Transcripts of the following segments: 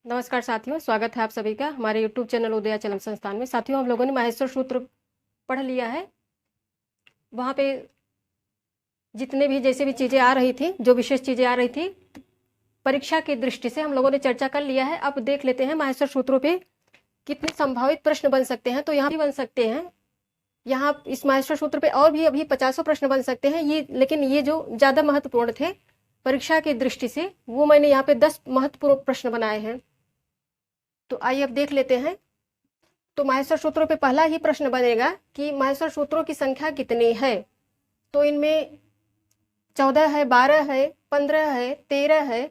नमस्कार साथियों, स्वागत है आप सभी का हमारे YouTube चैनल उदयाचलम संस्थान में। साथियों, हम लोगों ने माहेश्वर सूत्र पढ़ लिया है। वहाँ पे जितने भी जैसे भी चीज़ें आ रही थी, जो विशेष चीज़ें आ रही थी, परीक्षा की दृष्टि से हम लोगों ने चर्चा कर लिया है। अब देख लेते हैं माहेश्वर सूत्रों पे कितने संभावित प्रश्न बन सकते हैं। तो यहाँ भी बन सकते हैं, यहाँ इस माहेश्वर सूत्र पे और भी अभी 50 प्रश्न बन सकते हैं। लेकिन ये जो ज़्यादा महत्वपूर्ण थे परीक्षा की दृष्टि से, वो मैंने यहाँ पे 10 महत्वपूर्ण प्रश्न बनाए हैं। तो आइए अब देख लेते हैं। तो माहेश्वर सूत्रों पे पहला ही प्रश्न बनेगा कि माहेश्वर सूत्रों की संख्या कितनी है। तो इनमें 14 है, 12 है, 15 है, 13 है।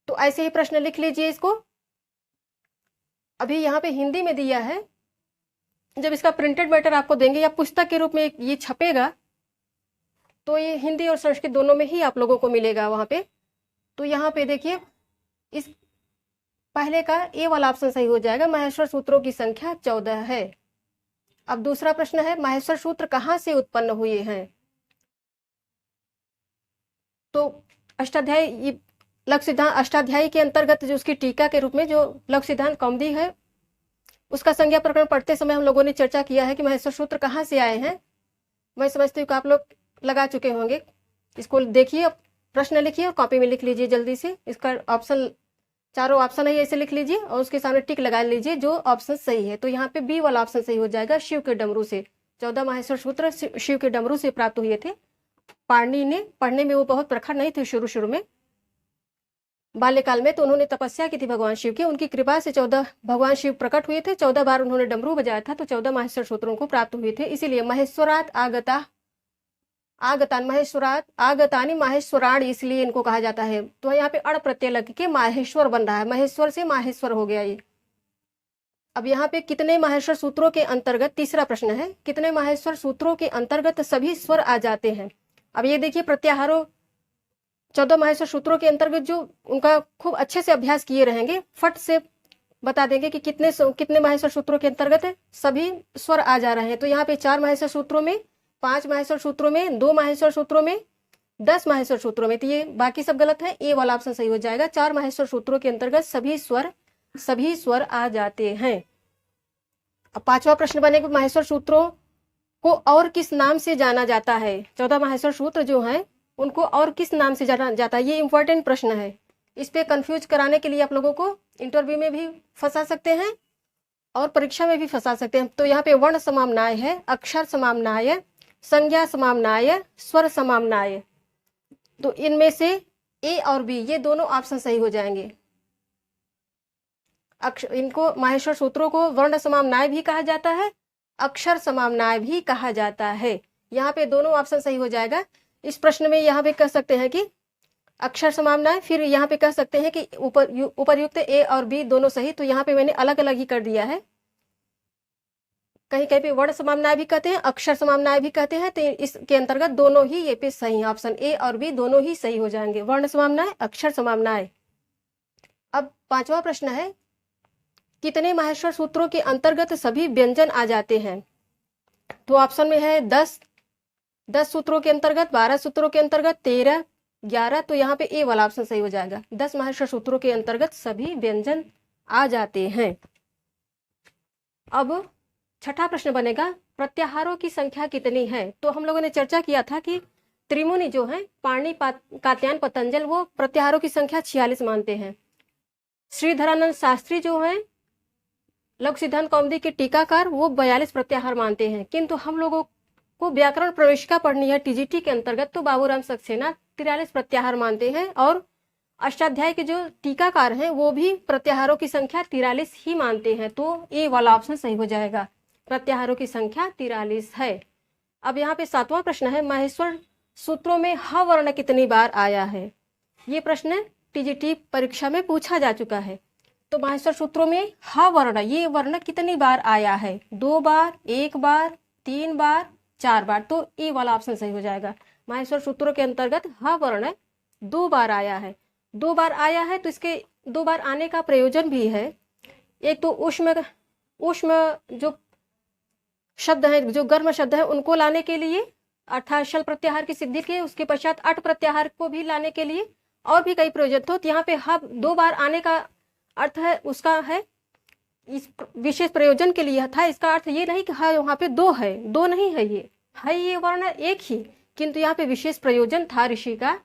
तो ऐसे ही प्रश्न लिख लीजिए इसको। अभी यहाँ पे हिंदी में दिया है, जब इसका प्रिंटेड मैटर आपको देंगे या पुस्तक के रूप में ये छपेगा तो ये हिंदी और संस्कृत दोनों में ही आप लोगों को मिलेगा वहाँ पे। तो यहाँ पे देखिए, इस पहले का ए वाला ऑप्शन सही हो जाएगा। माहेश्वर सूत्रों की संख्या 14 है। अब दूसरा प्रश्न है, माहेश्वर सूत्र कहाँ से उत्पन्न हुए हैं। तो अष्टाध्यायी, लघु सिद्धांत अष्टाध्यायी के अंतर्गत जो उसकी टीका के रूप में जो लघु सिद्धांत कौमुदी है, उसका संज्ञा प्रकरण पढ़ते समय हम लोगों ने चर्चा किया है कि माहेश्वर सूत्र कहाँ से आए हैं। मैं समझती हूँ कि आप लोग लगा चुके होंगे। इसको देखिए, प्रश्न लिखिए और कॉपी में लिख लीजिए जल्दी से। इसका ऑप्शन, चारों ऑप्शन है, ऐसे लिख लीजिए और उसके सामने टिक लगा लीजिए जो ऑप्शन सही है। तो यहाँ पे बी वाला ऑप्शन सही हो जाएगा। शिव के डमरू से 14 माहेश्वर सूत्र शिव के डमरू से प्राप्त हुए थे। पाणिनि ने, पढ़ने में वो बहुत प्रखर नहीं थे शुरू में, बाल्यकाल में, तो उन्होंने तपस्या की थी भगवान शिव की। उनकी कृपा से 14 भगवान शिव प्रकट हुए थे। 14 बार उन्होंने डमरू बजाया था, तो 14 माहेश्वर सूत्रों को प्राप्त हुए थे। इसीलिए महेश्वरात आगतान महेश्वरात आगतानी माहेश्वराण, इसलिए इनको कहा जाता है। तो यहाँ पे अण प्रत्यय लग के माहेश्वर बन रहा है, महेश्वर से माहेश्वर हो गया ये। अब यहाँ पे कितने माहेश्वर सूत्रों के अंतर्गत, तीसरा प्रश्न है, कितने माहेश्वर सूत्रों के अंतर्गत सभी स्वर आ जाते हैं। अब ये देखिए, प्रत्याहारों 14 माहेश्वर सूत्रों के अंतर्गत जो उनका खूब अच्छे से अभ्यास किए रहेंगे, फट से बता देंगे कि कितने माहेश्वर सूत्रों के अंतर्गत सभी स्वर आ जा रहे हैं। तो यहाँ पे 4 माहेश्वर सूत्रों में, 5 माहेश्वर सूत्रों में, 2 माहेश्वर सूत्रों में, 10 माहेश्वर सूत्रों में। तो ये बाकी सब गलत है, ए वाला ऑप्शन सही हो जाएगा। 4 माहेश्वर सूत्रों के अंतर्गत सभी स्वर आ जाते हैं। अब पांचवा प्रश्न बनेगा, माहेश्वर सूत्रों को और किस नाम से जाना जाता है। 14 माहेश्वर सूत्र जो हैं उनको और किस नाम से जाना जाता है, ये इंपॉर्टेंट प्रश्न है। इस पे कंफ्यूज कराने के लिए आप लोगों को इंटरव्यू में भी फंसा सकते हैं और परीक्षा में भी फंसा सकते हैं। तो यहाँ पे वर्ण समाम्नाय है, अक्षर समाम्नाय, संज्ञा समाम्नाय, स्वर समाम्नाय। तो इनमें से ए और बी, ये दोनों ऑप्शन सही हो जाएंगे। इनको माहेश्वर सूत्रों को वर्ण समाम्नाय भी कहा जाता है, अक्षर समाम्नाय भी कहा जाता है। यहाँ पे दोनों ऑप्शन सही हो जाएगा। इस प्रश्न में यहाँ पे कह सकते हैं कि अक्षर समाम्नाय, फिर यहाँ पे कह सकते हैं कि उपर्युक्त ए और बी दोनों सही। तो यहाँ पे मैंने अलग अलग ही कर दिया है। कहीं कहीं पे वर्ण समाम्नाय भी कहते हैं, अक्षर समाम्नाय भी कहते हैं। तो इसके अंतर्गत दोनों ही ये पे सही, ऑप्शन ए और बी दोनों ही सही हो जाएंगे, वर्ण समाम्नाय, अक्षर समाम्नाय। अब पांचवा प्रश्न है, कितने माहेश्वर सूत्रों के अंतर्गत सभी व्यंजन आ जाते हैं। तो ऑप्शन में है 10 सूत्रों के अंतर्गत, 12 सूत्रों के अंतर्गत, 13, 11। तो यहाँ पे ए वाला ऑप्शन सही हो जाएगा। 10 माहेश्वर सूत्रों के अंतर्गत सभी व्यंजन आ जाते हैं। अब छठा प्रश्न बनेगा, प्रत्याहारों की संख्या कितनी है। तो हम लोगों ने चर्चा किया था कि त्रिमुनि जो है, पाणिनि, कात्यायन, पतंजल, वो प्रत्याहारों की संख्या 46 मानते हैं। श्रीधरानंद शास्त्री जो है, लघु सिद्धांत कौमुदी के टीकाकार, वो 42 प्रत्याहार मानते हैं। किंतु हम लोगों को व्याकरण प्रवेशिका पढ़नी है टीजीटी के अंतर्गत, तो बाबूराम सक्सेना 43 प्रत्याहार मानते हैं। और अष्टाध्याय के जो टीकाकार हैं वो भी प्रत्याहारों की संख्या 43 ही मानते हैं। तो ए वाला ऑप्शन सही हो जाएगा, प्रत्याहारों की संख्या 43 है। अब यहाँ पे सातवां प्रश्न है, माहेश्वर सूत्रों में ह वर्ण कितनी बार आया है। ये प्रश्न टीजीटी परीक्षा में पूछा जा चुका है। तो माहेश्वर सूत्रों में ह वर्ण, ये वर्ण कितनी बार आया है। 2 बार, 1 बार, 3 बार, 4 बार। तो ए वाला ऑप्शन सही हो जाएगा। माहेश्वर सूत्रों के अंतर्गत ह वर्ण 2 बार आया है। 2 बार आया है तो इसके 2 बार आने का प्रयोजन भी है। एक तो उष्म जो शब्द है, जो गर्म शब्द है, उनको लाने के लिए, अर्थात शल प्रत्याहार की सिद्धि के, उसके पश्चात अट प्रत्याहार को भी लाने के लिए, और भी कई प्रयोजन। तो यहाँ पे ह 2 बार आने का अर्थ है उसका है इस विशेष प्रयोजन के लिए था। इसका अर्थ ये नहीं कि हाँ वहाँ पे दो है, दो नहीं है, ये वर्ण एक ही, किंतु यहाँ पे विशेष प्रयोजन था ऋषि का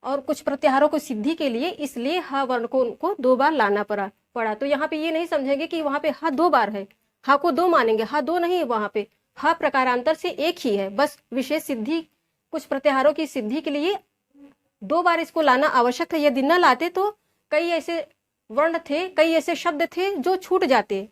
और कुछ प्रत्याहारों को सिद्धि के लिए, इसलिए हा वर्ण को उनको 2 बार लाना पड़ा। तो यहाँ पे ये नहीं समझेंगे कि वहाँ पे हा 2 बार है, हा को 2 मानेंगे, हा 2 नहीं है, वहाँ पे हा प्रकारांतर से एक ही है, बस विशेष सिद्धि कुछ प्रत्याहारों की सिद्धि के लिए 2 बार इसको लाना आवश्यक है। यदि न लाते तो कई ऐसे वर्ण थे, कई ऐसे शब्द थे जो छूट जाते,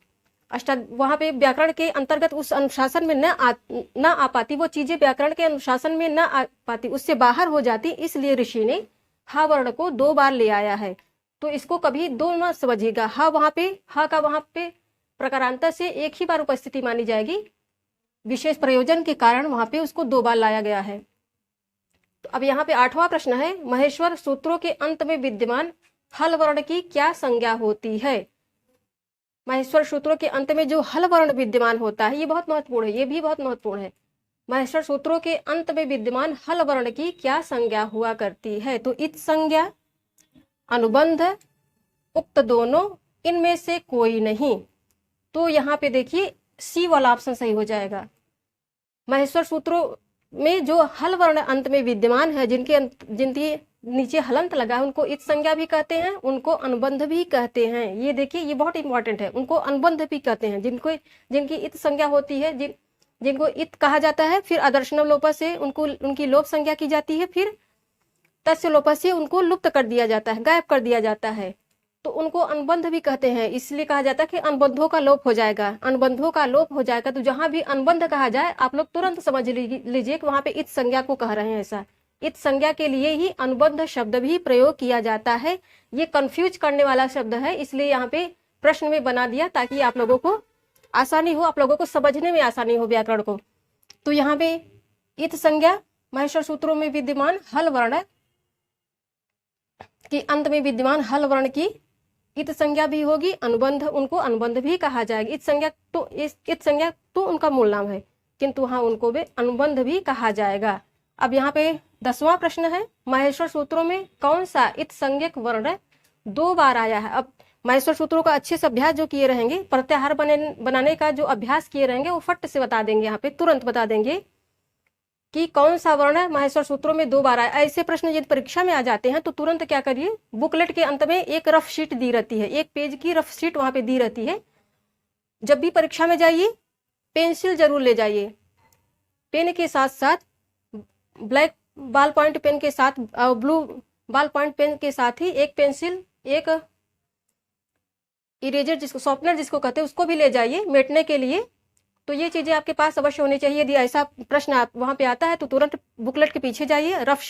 वहाँ पे व्याकरण के अंतर्गत उस अनुशासन में न आ पाती, वो चीजें व्याकरण के अनुशासन में न आ पाती, उससे बाहर हो जाती, इसलिए ऋषि ने हा वर्ण को 2 बार ले आया है। तो इसको कभी 2 न समझिएगा, हा वहाँ पे हा का वहाँ पे प्रकारांतर से एक ही बार उपस्थिति मानी जाएगी, विशेष प्रयोजन के कारण वहाँ पे उसको 2 बार लाया गया है। तो अब यहाँ पे 8वां प्रश्न है, महेश्वर सूत्रों के अंत में विद्यमान हल वर्ण की क्या संज्ञा होती है? महेश्वर सूत्रों के अंत में जो हल वर्ण विद्यमान होता है, ये बहुत महत्वपूर्ण है, ये भी बहुत महत्वपूर्ण है। महेश्वर सूत्रों के अंत में विद्यमान हल वर्ण की क्या संज्ञा हुआ करती है? तो इत संज्ञा, अनुबंध, उक्त दोनों, इनमें से कोई नहीं। तो यहाँ पे देखिए सी वाला ऑप्शन सही हो जाएगा। महेश्वर सूत्रों में जो हल वर्ण अंत में विद्यमान है, जिनके नीचे हलंत लगा है, उनको इत संज्ञा भी कहते हैं, उनको अनुबंध भी कहते हैं। ये देखिए ये बहुत इंपॉर्टेंट है, उनको अनुबंध भी कहते हैं, जिनकी इत संज्ञा होती है, जिनको इत कहा जाता है, फिर आदर्शनव लोपा से उनकी लोप संज्ञा की जाती है, फिर तस्य लोपा से उनको लुप्त कर दिया जाता है, गायब कर दिया जाता है, तो उनको अनुबंध भी कहते हैं। इसलिए कहा जाता है कि अनुबंधों का लोप हो जाएगा, अनुबंधों का लोप हो जाएगा। तो जहां भी अनुबंध कहा जाए आप लोग तुरंत समझ लीजिए कि वहां पे इत संज्ञा को कह रहे हैं। ऐसा इत संज्ञा के लिए ही अनुबंध शब्द भी प्रयोग किया जाता है। ये कंफ्यूज करने वाला शब्द है, इसलिए यहाँ पे प्रश्न में बना दिया ताकि आप लोगों को आसानी हो, आप लोगों को समझने में आसानी हो व्याकरण को। तो यहाँ पे इत संज्ञा महेश्वर सूत्रों में विद्यमान हल वर्ण के अंत में विद्यमान हल वर्ण की इत संज्ञा भी होगी, अनुबंध, उनको अनुबंध भी कहा जाएगा। इत संज्ञा तो उनका मूल नाम है, किंतु हाँ उनको भी अनुबंध भी कहा जाएगा। अब यहाँ पे 10वां प्रश्न है, महेश्वर सूत्रों में कौन सा इत संज्ञक वर्ण 2 बार आया है? अब महेश्वर सूत्रों का अच्छे से अभ्यास जो किए रहेंगे, प्रत्याहार बनाने का जो अभ्यास किए रहेंगे, वो फट से बता देंगे, यहाँ पे तुरंत बता देंगे कि कौन सा वर्ण महेश्वर सूत्रों में 2 बार आया। ऐसे प्रश्न यदि परीक्षा में आ जाते हैं तो तुरंत क्या करिए, बुकलेट के अंत में एक रफ शीट दी रहती है, 1 पेज की रफ शीट वहां पे दी रहती है। जब भी परीक्षा में जाइए पेंसिल जरूर ले जाइए, पेन के साथ साथ ब्लैक बॉल पॉइंट पेन के साथ, ब्लू बॉल पॉइंट पेन के साथ ही एक पेंसिल, एक इरेजर जिसको शॉर्पनर जिसको कहते हैं, उसको भी ले जाइए मेटने के लिए। तो ये चीजें आपके पास अवश्य होनी चाहिए। यदि ऐसा प्रश्न वहां पे आता है तो तुरंत बुकलेट के पीछे जाइए, रफ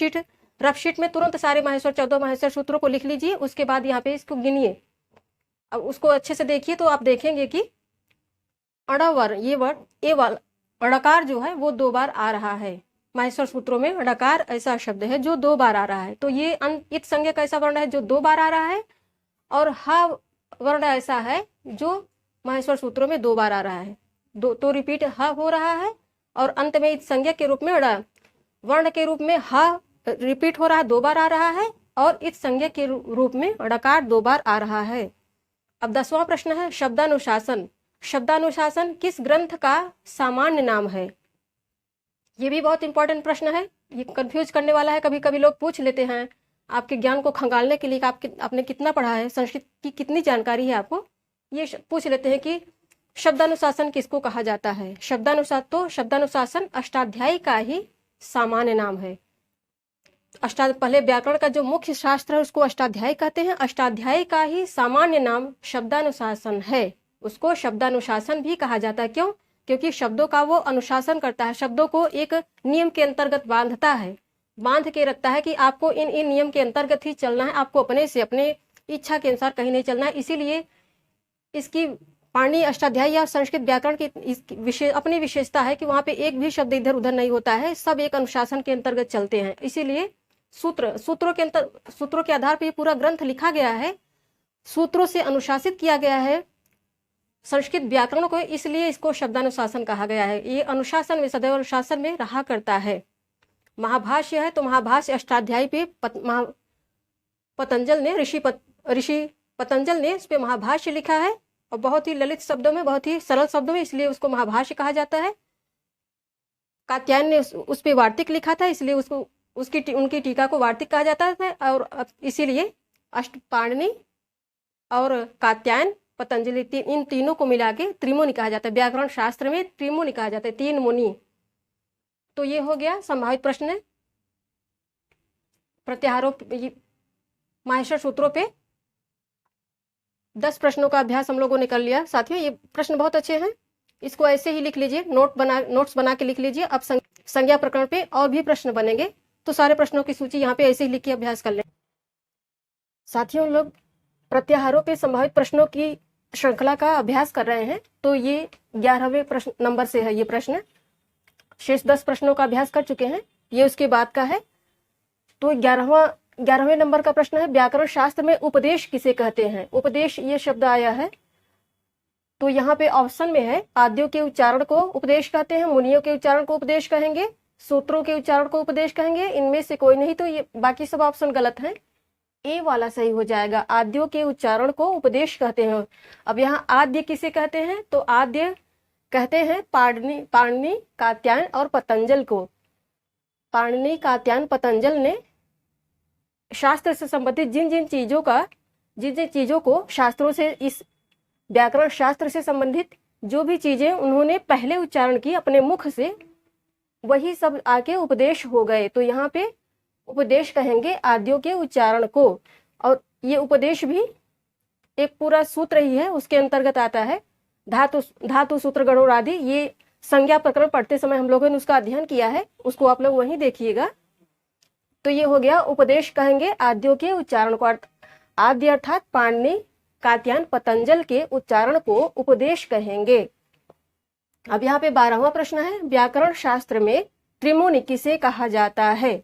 शीट में तुरंत सारे 14 महेश्वर सूत्रों को लिख लीजिए। उसके बाद यहाँ पे इसको गिनिए, अब उसको अच्छे से देखिए तो आप देखेंगे कि अड़वर, ये वर्ड अड़कार जो है वो 2 बार आ रहा है। महेश्वर सूत्रों में अड़कार ऐसा शब्द है जो 2 बार आ रहा है। तो ये इत संज्ञा का ऐसा वर्ण है जो 2 बार आ रहा है, और हा वर्ण ऐसा है जो महेश्वर सूत्रों में 2 बार आ रहा है। तो रिपीट हा हो रहा है, और अंत में इत संज्ञा के रूप में वर्ण के रूप में हा रिपीट हो रहा है, 2 बार आ रहा है, और इत संज्ञा के रूप में ड़कार 2 बार आ रहा है। अब 10वां प्रश्न है, शब्दानुशासन। शब्दानुशासन किस ग्रंथ का सामान्य नाम है? ये भी बहुत इंपॉर्टेंट प्रश्न है, ये कंफ्यूज करने वाला है। कभी कभी लोग पूछ लेते हैं आपके ज्ञान को खंगालने के लिए कि आपने कितना पढ़ा है, संस्कृत की कितनी जानकारी है आपको, ये पूछ लेते हैं कि शब्दानुशासन किसको कहा जाता है। शब्दानुशासन अष्टाध्यायी का ही सामान्य नाम है। पहले व्याकरण का जो मुख्य शास्त्र है उसको अष्टाध्यायी कहते हैं, अष्टाध्यायी का ही सामान्य नाम शब्दानुशासन है। उसको शब्दानुशासन भी कहा जाता है। क्यों? क्योंकि शब्दों का वो अनुशासन करता है, शब्दों को एक नियम के अंतर्गत बांधता है, बांध के रखता है कि आपको इन नियम के अंतर्गत ही चलना है, आपको अपने से अपने इच्छा के अनुसार कहीं नहीं चलना है। इसीलिए इसकी पाणिनि अष्टाध्यायी या संस्कृत व्याकरण की अपनी विशेषता है कि वहां पे एक भी शब्द इधर उधर नहीं होता है, सब एक अनुशासन के अंतर्गत चलते हैं। इसीलिए सूत्रों के आधार पर पूरा ग्रंथ लिखा गया है, सूत्रों से अनुशासित किया गया है संस्कृत व्याकरण को, इसलिए इसको शब्दानुशासन कहा गया है। ये अनुशासन में, सदैव अनुशासन में रहा करता है। महाभाष्य है तो महाभाष्य अष्टाध्यायी पे पतंजल ने ऋषि पतंजल ने उस पर महाभाष्य लिखा है, और बहुत ही ललित शब्दों में, बहुत ही सरल शब्दों में, इसलिए उसको महाभाष्य कहा जाता है। कात्यायन ने उस पर वार्तिक लिखा था, इसलिए उसको उनकी टीका को वार्तिक कहा जाता है। और इसीलिए अष्टपाणिनि और कात्यायन, पतंजलि, इन तीनों को मिला के त्रिमुनि कहा जाता है। व्याकरण शास्त्र में त्रिमुनि कहा जाता है, 3 मुनि। तो ये हो गया संभावित प्रश्न प्रत्याहारों, माहेश्वर सूत्रों पे 10 प्रश्नों का अभ्यास हम लोगों ने कर लिया। साथियों, ये प्रश्न बहुत अच्छे हैं, इसको ऐसे ही लिख लीजिए, नोट्स बना के लिख लीजिए। अब संज्ञा प्रकरण पे और भी प्रश्न बनेंगे, तो सारे प्रश्नों की सूची यहाँ पे ऐसे ही लिख के अभ्यास कर लें। साथियों, लोग प्रत्याहारों पे संभावित प्रश्नों की श्रृंखला का अभ्यास कर रहे हैं, तो ये 11वें प्रश्न नंबर से है ये प्रश्न। शेष 10 प्रश्नों का अभ्यास कर चुके हैं, ये उसके बाद का है। तो 11वें नंबर का प्रश्न है, व्याकरण शास्त्र में उपदेश किसे कहते हैं? उपदेश ये शब्द आया है, तो यहाँ पे ऑप्शन में है, आद्यों के उच्चारण को उपदेश कहते हैं, मुनियों के उच्चारण को उपदेश कहेंगे, सूत्रों के उच्चारण को उपदेश कहेंगे, इनमें से कोई नहीं। तो ये बाकी सब ऑप्शन गलत है, ए वाला सही हो जाएगा। आद्यों के उच्चारण को उपदेश कहते हैं। अब यहाँ आद्य किसे कहते हैं? तो आद्य कहते हैं पाणिनि, कात्यायन और पतंजल को। पाणिनि, कात्यायन, पतंजल ने शास्त्र से संबंधित जिन जिन चीजों को शास्त्रों से, इस व्याकरण शास्त्र से संबंधित जो भी चीजें उन्होंने पहले उच्चारण की अपने मुख से, वही सब आके उपदेश हो गए। तो यहाँ पे उपदेश कहेंगे आद्यों के उच्चारण को। और ये उपदेश भी एक पूरा सूत्र ही है, उसके अंतर्गत आता है। धातु सूत्र गणोर आदि, ये संज्ञा प्रकरण पढ़ते समय हम लोगों ने उसका अध्ययन किया है, उसको आप लोग वहीं देखिएगा। तो ये हो गया, उपदेश कहेंगे आद्यों के उच्चारण को। आद्य अर्थात पाणिनि, कात्यायन, पतंजल के उच्चारण को उपदेश कहेंगे। अब यहाँ पे 12वां प्रश्न है, व्याकरण शास्त्र में त्रिमुनि किसे कहा जाता है?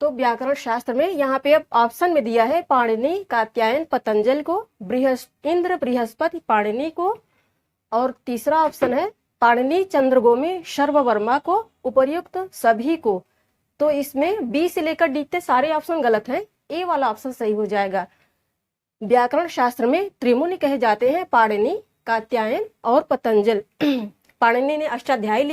तो व्याकरण शास्त्र में यहाँ पे अब ऑप्शन में दिया है, पाणिनि, कात्यायन, पतंजल को, इंद्र, बृहस्पति, पाणिनि को, और तीसरा ऑप्शन है पाणिनि, चंद्रगोमी, शर्ववर्मा को, उपर्युक्त सभी को। तो इसमें बी से लेकर डी तक सारे ऑप्शन गलत हैं, ए वाला ऑप्शन सही हो जाएगा। व्याकरण शास्त्र में त्रिमुनि कहे जाते हैं पाणिनि, कात्यायन और पतंजल। पाणिनि ने अष्टाध्यायी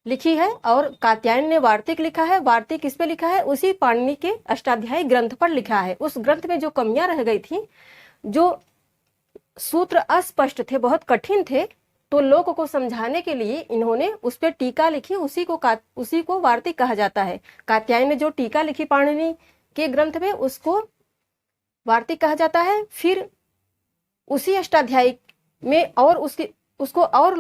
लिखी है, और कात्यायन ने वार्तिक लिखा है। वार्तिक किस पे लिखा है? उसी पाणिनि के अष्टाध्यायी ग्रंथ पर लिखा है। उस ग्रंथ में जो कमियां रह गई थी, जो सूत्र अस्पष्ट थे, बहुत कठिन थे, तो लोक को समझाने के लिए इन्होंने उस पर टीका लिखी, उसी को वार्तिक कहा जाता है। कात्यायन ने जो टीका लिखी पाणिनि के ग्रंथ में, उसको वार्तिक कहा जाता है। फिर उसी अष्टाध्यायी में और उसको और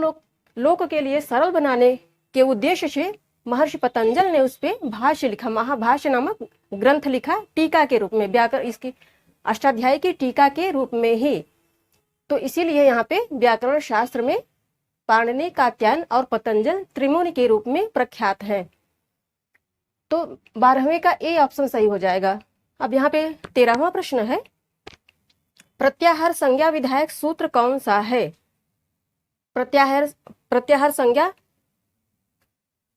लोक के लिए सरल बनाने के उद्देश्य से महर्षि पतंजल ने उस पे भाष्य लिखा, महाभाष्य नामक ग्रंथ लिखा, टीका के रूप में, व्याकरण इसकी अष्टाध्यायी की टीका के रूप में ही। तो इसीलिए यहाँ पे व्याकरण शास्त्र में पाणिनि, कात्यायन और पतंजल त्रिमुनि के रूप में प्रख्यात हैं। तो 12वें का ए ऑप्शन सही हो जाएगा। अब यहाँ पे 13वां प्रश्न है, प्रत्याहार संज्ञा विधायक सूत्र कौन सा है? प्रत्याहार संज्ञा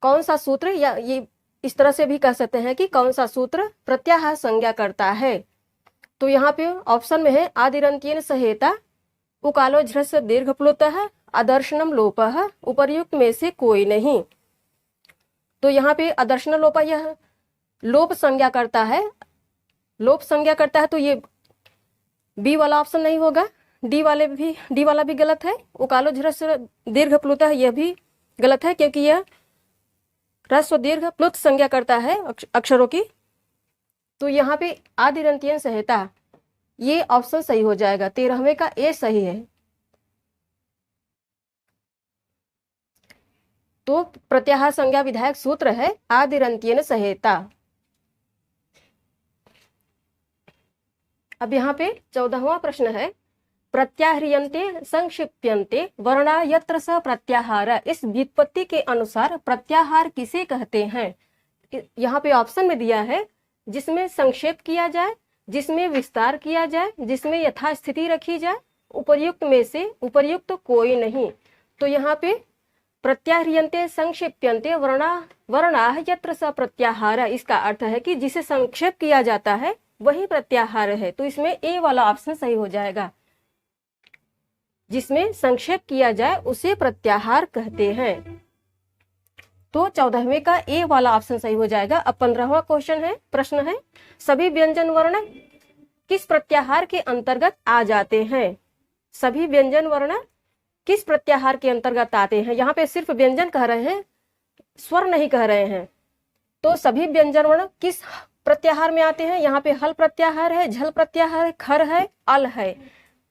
कौन सा सूत्र, या ये इस तरह से भी कह सकते हैं कि कौन सा सूत्र प्रत्याहार संज्ञा करता है? तो यहाँ पे ऑप्शन में है, आदिरंत्येन सहेता, उकालो झ्रस्य दीर्घ प्लुतः, अदर्शनम लोपः, उपर्युक्त में से कोई नहीं। तो यहाँ पे अदर्शन लोप, यह लोप संज्ञा करता है, तो ये बी वाला ऑप्शन नहीं होगा। डी वाला भी गलत है। उकालो झ्रस्य दीर्घ प्लुतः, यह भी गलत है, क्योंकि यह ह्रस्व दीर्घ प्लुत संज्ञा करता है अक्षरों की। तो यहाँ पे आदिरंत्येन सहेता, ये ऑप्शन सही हो जाएगा। 13वें का ए सही है। तो प्रत्याहार संज्ञा विधायक सूत्र है आदिरंत्येन सहेता। अब यहाँ पे 14वां प्रश्न है, प्रत्याह्रियन्ते संक्षिप्यन्ते वर्णा यत्र स प्रत्याहार। इस व्युत्पत्ति के अनुसार प्रत्याहार किसे कहते हैं? यहाँ पे ऑप्शन में दिया है, जिसमें संक्षेप किया जाए, जिसमें विस्तार किया जाए, जिसमें यथास्थिति रखी जाए, उपर्युक्त में से उपर्युक्त कोई नहीं। तो यहाँ पे प्रत्याह्रियन्ते संक्षिप्यन्ते वर्णा यत्र स प्रत्याहार, इसका अर्थ है कि जिसे संक्षेप किया जाता है वही प्रत्याहार है। तो इसमें ए वाला ऑप्शन सही हो जाएगा। जिसमें संक्षेप किया जाए उसे प्रत्याहार कहते हैं। तो 14वें का ए वाला ऑप्शन सही हो जाएगा। अब 15वां क्वेश्चन है, प्रश्न है, सभी व्यंजन वर्ण किस प्रत्याहार के अंतर्गत आ जाते हैं? सभी व्यंजन वर्ण किस प्रत्याहार के अंतर्गत आते हैं? यहाँ पे सिर्फ व्यंजन कह रहे हैं, स्वर नहीं कह रहे हैं। तो सभी व्यंजन वर्ण किस प्रत्याहार में आते हैं? यहाँ पे हल प्रत्याहार है, झल प्रत्याहार है, खर है, अल है।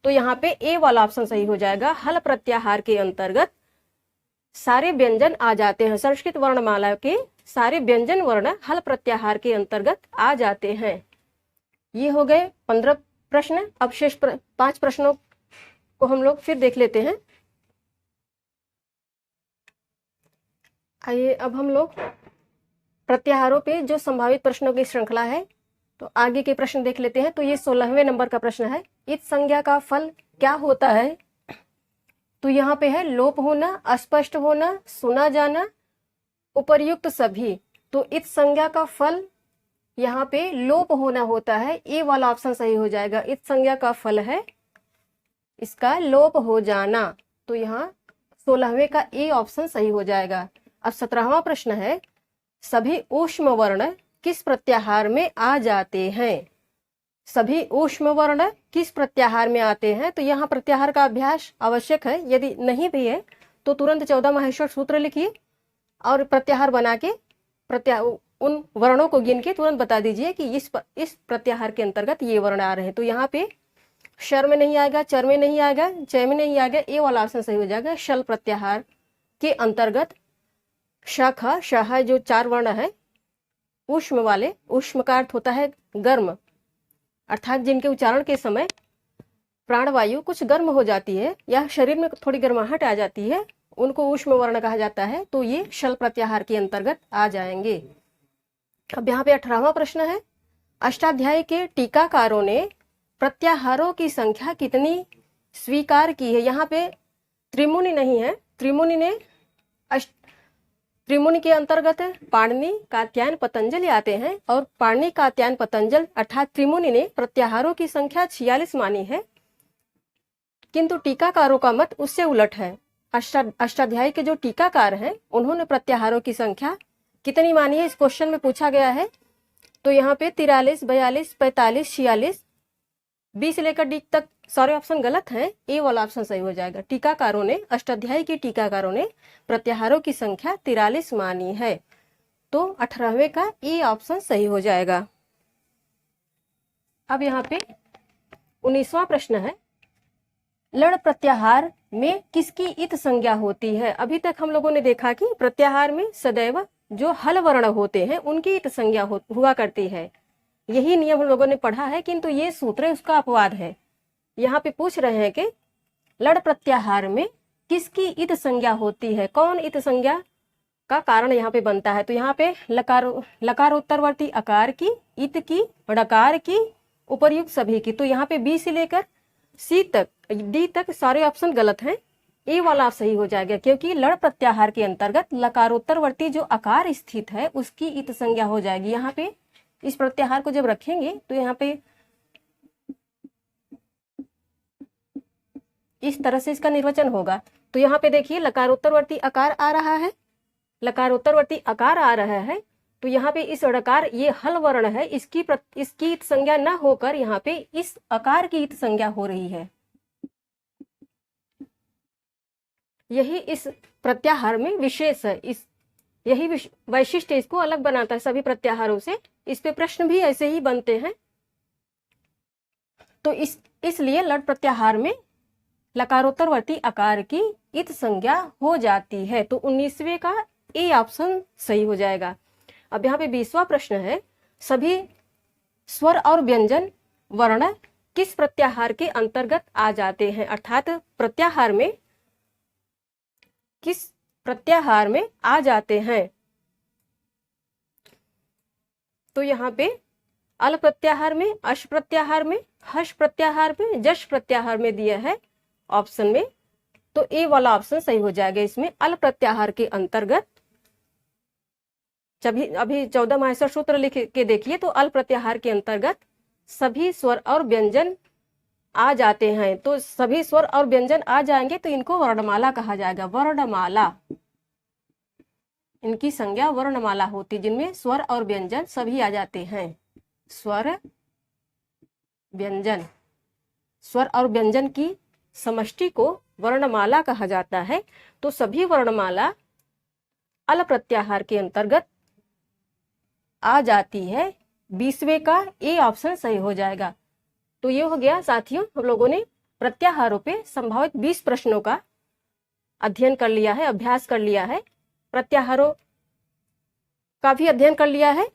तो यहाँ पे ए वाला ऑप्शन सही हो जाएगा। हल प्रत्याहार के अंतर्गत सारे व्यंजन आ जाते हैं। संस्कृत वर्णमाला के सारे व्यंजन वर्ण हल प्रत्याहार के अंतर्गत आ जाते हैं। ये हो गए 15 प्रश्न। अब शेष 5 प्रश्नों को हम लोग फिर देख लेते हैं। आइए अब हम लोग प्रत्याहारों पे जो संभावित प्रश्नों की श्रृंखला है, तो आगे के प्रश्न देख लेते हैं। तो ये 16वें नंबर का प्रश्न है, इत संज्ञा का फल क्या होता है? तो यहाँ पे है लोप होना, अस्पष्ट होना, सुना जाना, उपर्युक्त सभी। तो इत संज्ञा का फल यहाँ पे लोप होना होता है। ए वाला ऑप्शन सही हो जाएगा। इत संज्ञा का फल है इसका लोप हो जाना। तो यहाँ 16वें का ए ऑप्शन सही हो जाएगा। अब 17वां प्रश्न है, सभी ऊष्म वर्ण किस प्रत्याहार में आ जाते हैं? सभी ऊष्म वर्ण किस प्रत्याहार में आते हैं? तो यहाँ प्रत्याहार का अभ्यास आवश्यक है। यदि नहीं भी है तो तुरंत 14 माहेश्वर सूत्र लिखिए और प्रत्याहार बना के उन वर्णों को गिन के तुरंत बता दीजिए कि इस प्रत्याहार के अंतर्गत ये वर्ण आ रहे हैं। तो यहाँ पे शर में नहीं आएगा, चर में नहीं आएगा, चय में नहीं आएगा। ए वाला ऑप्शन सही हो जाएगा। शल प्रत्याहार के अंतर्गत शख, शह जो 4 वर्ण है ऊष्म वाले, ऊष्म का अर्थ होता है गर्म, अर्थात जिनके उच्चारण के समय प्राणवायु कुछ गर्म हो जाती है या शरीर में थोड़ी गर्माहट आ जाती है, उनको ऊष्म वर्ण कहा जाता है। तो ये शल प्रत्याहार के अंतर्गत आ जाएंगे। अब यहाँ पे 18वां प्रश्न है, अष्टाध्यायी के टीकाकारों ने प्रत्याहारों की संख्या कितनी स्वीकार की है? यहाँ पे त्रिमुनि नहीं है। त्रिमुनि के अंतर्गत पाणिनि, कात्यायन, पतंजलि आते हैं और पाणिनि, कात्यायन, पतंजल अर्थात त्रिमुनि ने प्रत्याहारों की संख्या 46 मानी है, किंतु टीकाकारों का मत उससे उलट है। अष्टाध्यायी के जो टीकाकार हैं उन्होंने प्रत्याहारों की संख्या कितनी मानी है, इस क्वेश्चन में पूछा गया है। तो यहाँ पे 43, 42, 45, 46, 20 से लेकर डी तक सारे ऑप्शन गलत हैं। ए वाला ऑप्शन सही हो जाएगा। टीकाकारों ने, अष्टाध्यायी के टीकाकारों ने प्रत्याहारों की संख्या 43 मानी है। तो 18वें का ए ऑप्शन सही हो जाएगा। अब यहाँ पे 19वां प्रश्न है, लड़ प्रत्याहार में किसकी इत संज्ञा होती है? अभी तक हम लोगों ने देखा कि प्रत्याहार में सदैव जो हल वर्ण होते हैं उनकी इत संज्ञा हुआ करती है। यही नियम हम लोगों ने पढ़ा है, किंतु ये सूत्र उसका अपवाद है। यहाँ पे पूछ रहे हैं कि लड़ प्रत्याहार में किसकी इत संज्ञा होती है, कौन इत संज्ञा का कारण यहाँ पे बनता है? तो यहाँ पे लकारोत्तरवर्ती अकार की, इत की, ड़कार की, उपर्युक्त सभी की। तो यहाँ पे बी से लेकर सी तक, डी तक सारे ऑप्शन गलत हैं। ए वाला सही हो जाएगा, क्योंकि लड़ प्रत्याहार के अंतर्गत लकारोत्तरवर्ती जो अकार स्थित है उसकी इत संज्ञा हो जाएगी। यहाँ पे इस प्रत्याहार को जब रखेंगे तो यहाँ पे इस तरह से इसका निर्वचन होगा। तो यहाँ पे देखिए लकारोत्तरवर्ती आकार आ रहा है, लकारोत्तरवर्ती आकार आ रहा है। तो यहाँ पे इस ड़कार ये हल वर्ण है, इसकी इत संज्ञा न होकर यहाँ पे इस आकार की इत संज्ञा हो रही है। यही इस प्रत्याहार में विशेष है, यही वैशिष्ट्य इसको अलग बनाता है सभी प्रत्याहारों से। इस पे प्रश्न भी ऐसे ही बनते हैं। तो इसलिए लड़ प्रत्याहार में लकारोत्तरवर्ती आकार की इत संज्ञा हो जाती है। तो 19वें का ए ऑप्शन सही हो जाएगा। अब यहाँ पे 20वां प्रश्न है, सभी स्वर और व्यंजन वर्ण किस प्रत्याहार के अंतर्गत आ जाते हैं? अर्थात प्रत्याहार में किस प्रत्याहार में आ जाते हैं? तो यहाँ पे अल प्रत्याहार में, अश प्रत्याहार में, हश प्रत्याहार में, जश प्रत्याहार में दिया है ऑप्शन में। तो ए वाला ऑप्शन सही हो जाएगा। इसमें अल प्रत्याहार के अंतर्गत अभी 14 माहेश्वर सूत्र लिख के देखिए तो अल प्रत्याहार के अंतर्गत सभी स्वर और व्यंजन आ जाते हैं। तो सभी स्वर और व्यंजन आ जाएंगे तो इनको वर्णमाला कहा जाएगा। वर्णमाला, इनकी संज्ञा वर्णमाला होती, जिनमें स्वर और व्यंजन सभी आ जाते हैं। स्वर व्यंजन, स्वर और व्यंजन की समष्टि को वर्णमाला कहा जाता है। तो सभी वर्णमाला अल प्रत्याहार के अंतर्गत आ जाती है। 20वें का ए ऑप्शन सही हो जाएगा। तो ये हो गया साथियों, हम लोगों ने प्रत्याहारों पे संभावित 20 प्रश्नों का अध्ययन कर लिया है, अभ्यास कर लिया है। प्रत्याहारों का भी अध्ययन कर लिया है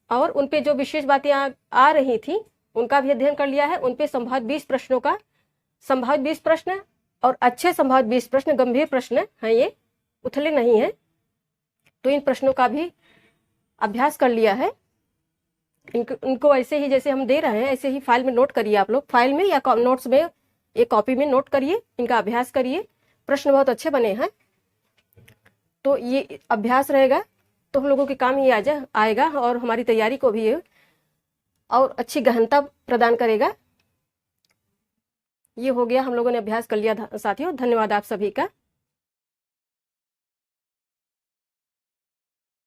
और उन पे जो विशेष बातें आ रही थी उनका भी अध्ययन कर लिया है। उन पे संभावित 20 प्रश्नों का, संभावित 20 प्रश्न और अच्छे संभावित 20 प्रश्न, गंभीर प्रश्न हैं, ये उथले नहीं हैं। तो इन प्रश्नों का भी अभ्यास कर लिया है। इनको ऐसे ही जैसे हम दे रहे हैं ऐसे ही फाइल में नोट करिए आप लोग, फाइल में या नोट्स में, एक कॉपी में नोट करिए, इनका अभ्यास करिए। प्रश्न बहुत अच्छे बने हैं। तो ये अभ्यास रहेगा तो हम लोगों के काम ही आएगा और हमारी तैयारी को भी और अच्छी गहनता प्रदान करेगा। ये हो गया, हम लोगों ने अभ्यास कर लिया साथियों। धन्यवाद आप सभी का।